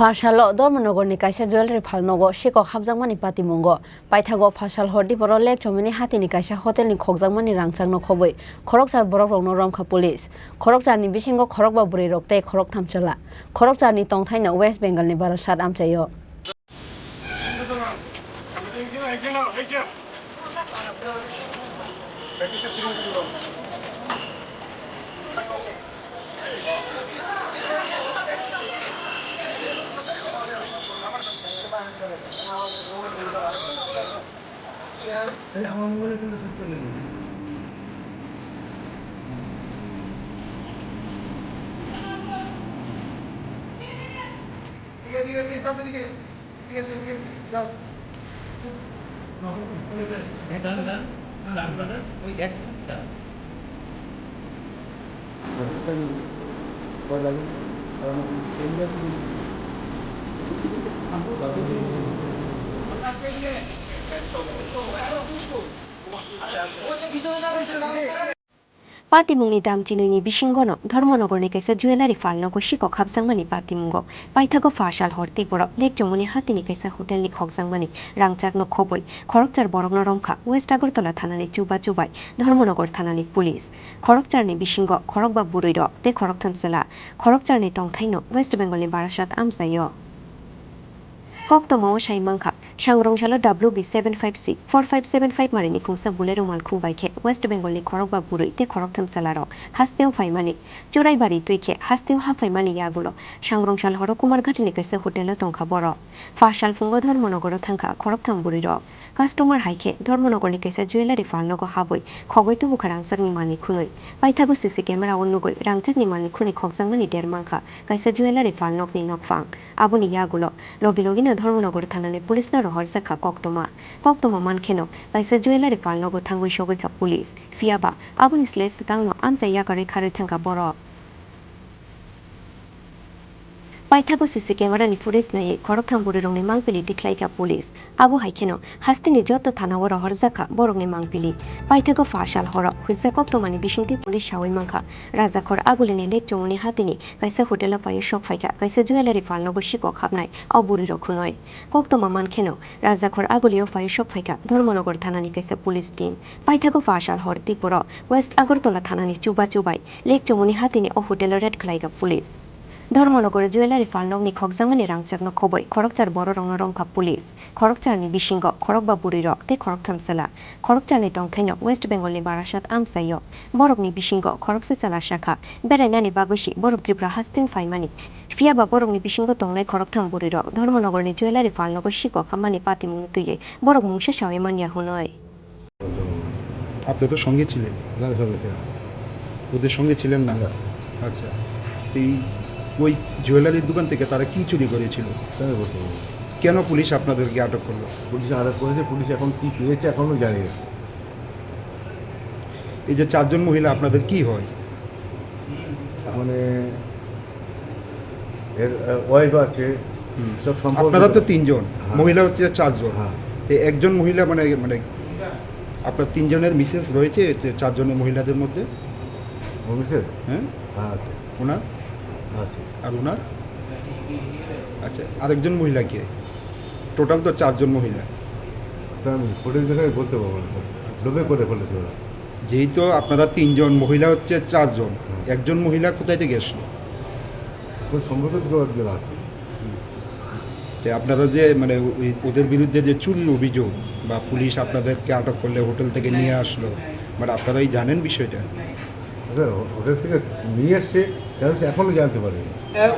Fashalo Dormonogor ni kaisa jewelry phalnogo shiko khabjangmani patimungo paithago fashal hordi boro lek chomini hatini kaisa hotel ni khogjangmani rangchangno khoboi khorokjar borok rokno romkha police khorokjar ni bisingo khorokba buri roktei khorok thamchala khorokjar ni tongthaina West Bengal ni barasat amchayo Patimungni damchinuni bisingono Dharmonogorni kaisa jewelry phalnogo shiko khabjangmani patimungo paithago fashal horti borok lekjongmani hatini kaisa hotel ni khogjangmani rangchakno khoboi khorokjar borokno romkha West Agartala thanani chubai Dharmonogor thanani police khorokjarni bisingo khorokba buruiro te khorok thamsela khorokjarni tongthaino West Bengal ni barasat amsayo Koktomo Shaimangka, Shangrongshalo WB756 4575 Marini Kungsa Bulero Malku Baike, West Bengal Korokba Buru, te Koroktam Salaro, Hasteo Faimani, Jurai Bari Tuike, Hasteo Hafaimani Yagulo, Shangrongshal Horokumar Gatinikasa Hotel Tonkaboro, Fashal Fungo Dharmonogoro Tanka, Koroktam Buriro, Customer Hike, Dharmonogonikasa Jewelry Falnogo Habui, Kogoi to Bukarang Mani Kunui, Baitago Sisi Camera Unugo, Rangtani Mani Kuni Koksangani Dermanka, Kaisa Jewelry Falnok ni Nokfang, Abuni Yagulo, Logilogina Dharmonogor Thanani Police na rohor sakha Koktoma mankheno kaisa jewelry phalnogo thangui shogoi ka police fiaba abuni slash tangno amchaya kare khare thangka borok Paithago CC camera ni footage nai khoroktham bururongni mangpili diklaika police abu haikeno hastini joto thanao rohor jakha borokni mangpili Paithago fashal horo huisa koktomani bisingti police shawai mangkha rajakhor agulini lekchongni hatini kaisa hotel payo shok phaika kaisa jewelry phalnogo shiko khapnai oburi rokhunoi koktoma mankheno rajakhor agulio payo shok phaika Dharmonogor thanani kaisa police team Paithago fashal hor tiporo West Agartala thanani chubai lekchongni hatini o hotel red khlaika police Dharmonogor jewelry phalnokni khogjangmani rangchakno khoboi khorokjar boro rongno rongkha police khorokjarni bisingo khorokba buriro te khorok thamsala khorokjarni tongthaino West Bengal ni barasat amsayo borokni bisingo khoroksa chala shakha berainani bagoshi borok tripura hasteng faimani fiaba borokni bisingo tongnai khoroktham buriro Dharmonogorni jewelry phalnogo shiko khamani patimung tuye borok mungsa shawai manya hunoi আপনি তো সঙ্গে ছিলেন না সঙ্গে ছিলাম ওদের সঙ্গে ছিলেন না আচ্ছা এই ওই জুয়েলারির দোকান থেকে তারা কি চুরি করেছিল সঙ্গে বলতে পারবো কেন পুলিশ আপনাদেরকে আটক করলো পুলিশ আটক করেছে পুলিশ এখন কী পেয়েছে এখনও জানি না এই যে চারজন মহিলা আপনাদের কি হয় মানে এর ওয়াইফ আছে সব সম্পর্ক আপনারা তো তিনজন হ্যাঁ। মহিলা হচ্ছে চারজন হ্যাঁ তো একজন মহিলা মানে মানে আপনার তিনজনের মিসেস রয়েছে চারজনের মহিলাদের মধ্যে মিসেস হ্যাঁ হ্যাঁ আছে ওনার আছে আর ওনার আচ্ছা আরেকজন মহিলা কে টোটাল তো চারজন মহিলা স্যার আমি ফুটেজ দেখে বলতে পারবো না স্যার লোভে করে ফেলেছে ওরা যেহেতু আপনারা তিনজন মহিলা হচ্ছে চারজন একজন মহিলা কোথায় থেকে এসলো ওই সম্ভবত কেউ একজন আছে যে আপনারা যে মানে ওদের বিরুদ্ধে যে চুরির অভিযোগ বা পুলিশ আপনাদেরকে আটক করলে হোটেল থেকে নিয়ে আসলো মানে আপনারাই জানেন বিষয়টা স্যার হোটেল থেকে নিয়ে এসছে কেন সে এখনও জানতে পারেনি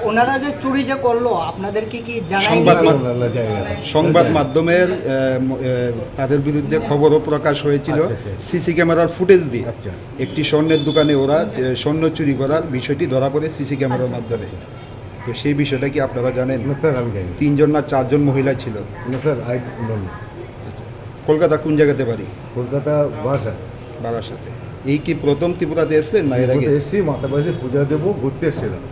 ওনারা যে চুরি যে করলো আপনাদেরকে কি জানায়নি সংবাদ মাধ্যমের তাদের বিরুদ্ধে খবরও প্রকাশ হয়েছিল আচ্ছা। সিসি ক্যামেরার ফুটেজ দিয়ে আচ্ছা একটি স্বর্ণের দোকানে ওরা স্বর্ণ চুরি করার বিষয়টি ধরা পড়ে সিসি ক্যামেরার মাধ্যমে তো সেই বিষয়টা কি আপনারা জানেন না স্যার আমি জানি তিনজন না চারজন মহিলা ছিল না স্যার আই নো কলকাতা কোন জায়গাতে বাড়ি কলকাতা বাসা বারাসাতে এই কি প্রথম ত্রিপুরাতে এসছেন না এর আগে এসছি মাতা বাড়িতে পূজা দেবো ঘুরতে এসছিলাম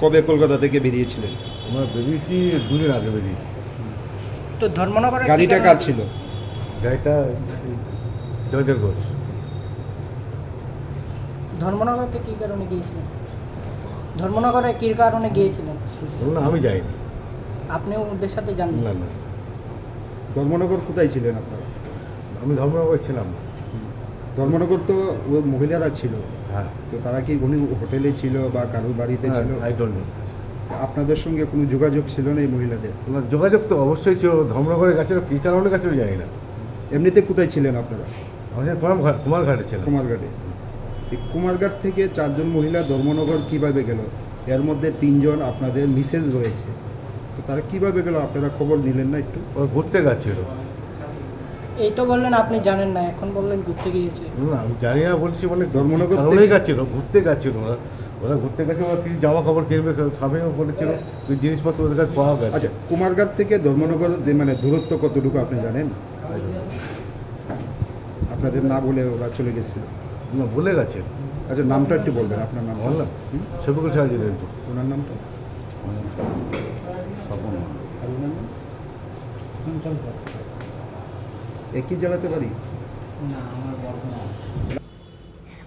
কবে কলকাতা থেকে বেরিয়েছিলেন আমরা বেরিয়েছি দুদিন আগে বেরিয়েছি তো ধর্মনগরে গাড়িটা কার ছিল গাড়িটা জয়দেব ঘোষ ধর্মনগরতে কি কারণে গিয়েছিলেন ধর্মনগরে কি কারণে গিয়েছিলেন বলুন আমি যাইনি আপনিও ওদের সাথে যান না না, ধর্মনগর কোথায় ছিলেন আপনারা? আমি ধর্মনগর ছিলাম না। ধর্মনগর তো ওই মহিলারা ছিল, হ্যাঁ, তো তারা কি উনি হোটেলে ছিল বা কারোর বাড়িতে ছিল? I don't know sir. আপনাদের সঙ্গে কোনো যোগাযোগ ছিল না এই মহিলাদের? ওনার যোগাযোগ তো অবশ্যই ছিল, ধর্মনগরের কাছে, কী কারণের কাছেও যাই না। এমনিতে কোথায় ছিলেন আপনারা? আমাদের কুমারঘাটে ছিলাম। কুমারঘাটে। এই কুমারঘাট থেকে 4 জন মহিলা ধর্মনগর কিভাবে গেল? এর মধ্যে 3 জন আপনাদের মিসেস রয়েছে, তো তারা কিভাবে গেল আপনারা খবর নিলেন না একটু? ওরা ঘুরতে গেছিল। এই তো বললেন আপনি জানেন না, এখন বললেন ঘুরতে গিয়েছে। না আমি জানি না বলছি, মানে ধর্মনগর কারণেই থেকে- গেছিল, ঘুরতে গেছিল ওরা। ওরা ঘুরতে গেছে, ওরা কিছু জামা কাপড় কিনবে, সবই বলেছিল, ওই জিনিসপত্র ওদের কাছে পাওয়া গেছে। আচ্ছা, কুমারঘাট থেকে ধর্মনগর মানে দূরত্ব কতটুকু আপনি জানেন? I don't know. আপনাদের না বলে ওরা চলে গেছিল। না, ভুলে গেছে। আচ্ছা, নামটা একটু বলবেন, আপনার নাম? বললাম সেবকুল সাহায্য দেন তো। ওনার নামটা? আর ওনার নাম? একই জেলাতে বাড়ি?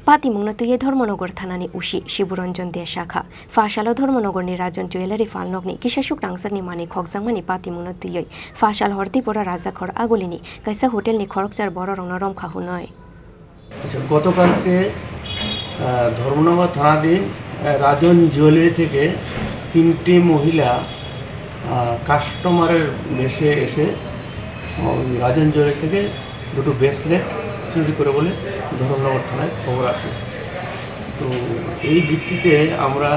पातीमुंगन तुये धर्मनगर थानानि उशी शिवरंजन दे शाखा फाशालो धर्मनगरनि राजन जुवेलारि फालनगनि किसासुक रांसारनि मानि खगजांमानि पातीमुंगन तुयै फाशाल हरतिपरा राजाखर आगुलिनि कायसा होटेलनि खरकजार बर रंना रमखाहुनय। গতকালকে ধর্মনগর থানাধীন রাজন জুয়েলারি থেকে 3টি মহিলা কাস্টমারের বেশে এসে ওই রাজন জুয়েলারি থেকে 2টো ব্রেসলেট চুরি করে বলে ধর্মনগর থানায় খবর আসে। তো এই ভিত্তিতে আমরা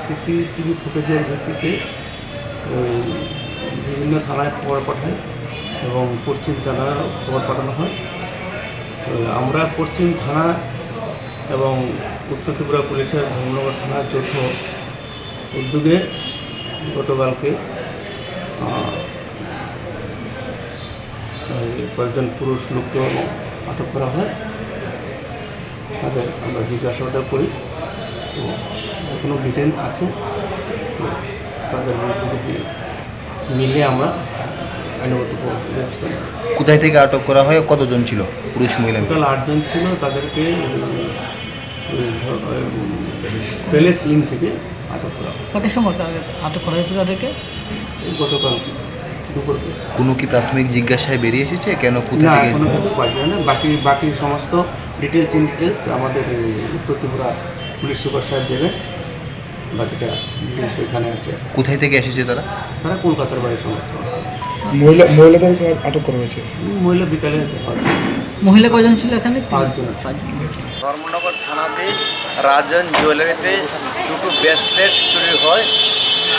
সিসিটিভি ফুটেজের ভিত্তিতে ওই বিভিন্ন থানায় খবর পাঠাই এবং পশ্চিম থানায় খবর পাঠানো হয়। আমরা পশ্চিম থানা এবং উত্তর ত্রিপুরা পুলিশের ধর্মনগর থানার যৌথ উদ্যোগে গতকালকে কয়েকজন পুরুষ লোককে আটক করা হয়। তাদের আমরা জিজ্ঞাসাবাদ করি, তো এখনও ডিটেন আছে। তো তাদের বিরুদ্ধে মিলে আমরা আইনগত ব্যবস্থা নিই। কোথায় থেকে আটক করা হয়, কতজন ছিল পুরুষ মহিলা? টোটাল 8 জন ছিল, তাদেরকে প্যালেস ইন থেকে আটক করা হয়। কত সময় আটক করা হয়েছে তাদেরকে? এই গতকাল দুপুর। কোনো কি প্রাথমিক জিজ্ঞাসায় বেরিয়ে এসেছে কেন, কোথা না, থেকে? এখনো কিছু পাওয়া যায় না। বাকি সমস্ত ডিটেলস আমাদের উত্তর ত্রিপুরা পুলিশ সুপার সাহেব দেবেন। বাকিটা ডিটেলস এখানে আছে। কোথায় থেকে এসেছে তারা? তারা কলকাতার বাড়ির সমর্থন। মহিলাদেরকে আটক করা হয়েছে। মহিলা বিকালে মহিলা কজন ছিল এখানে? 5 জন। ধর্মনগর থানাতে রাজন জুয়েলারিতে 2টো ব্রেসলেট চুরি হয়,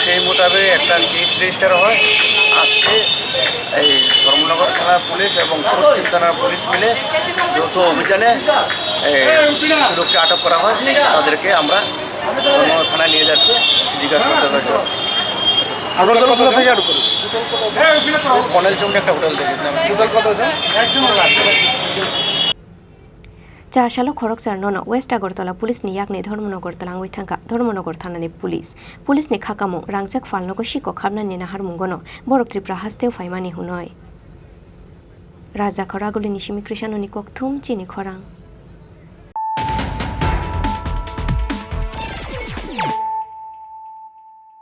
সেই মোতাবেক একটা কেস রেজিস্টার হয়। আজকে এই ধর্মনগর থানার পুলিশ এবং পশ্চিম থানার পুলিশ মিলে যৌথ অভিযানে কিছু লোককে আটক করা হয়। তাদেরকে আমরা ধর্মনগর থানায় নিয়ে যাচ্ছে জিজ্ঞাসাবাদ করার জন্য। কোথা থেকে আটক করেছি? কনেল চৌমনি একটা হোটেল থেকে। चाशालो खरकजार नन वेस्ट आगरतला पुलिस नि याकने धर्मनगर तलांगै थांका धर्मनगर थानानि पुलिस नि खाकामु रांचाक फालनको शिको खाबनानि नाहार मुंगनो बरक त्रिपुरा हास्तेव फाइमानि हुनय राजा खरागुलिनि सिमी कृष्णानि कक्थुम चिनि खरां।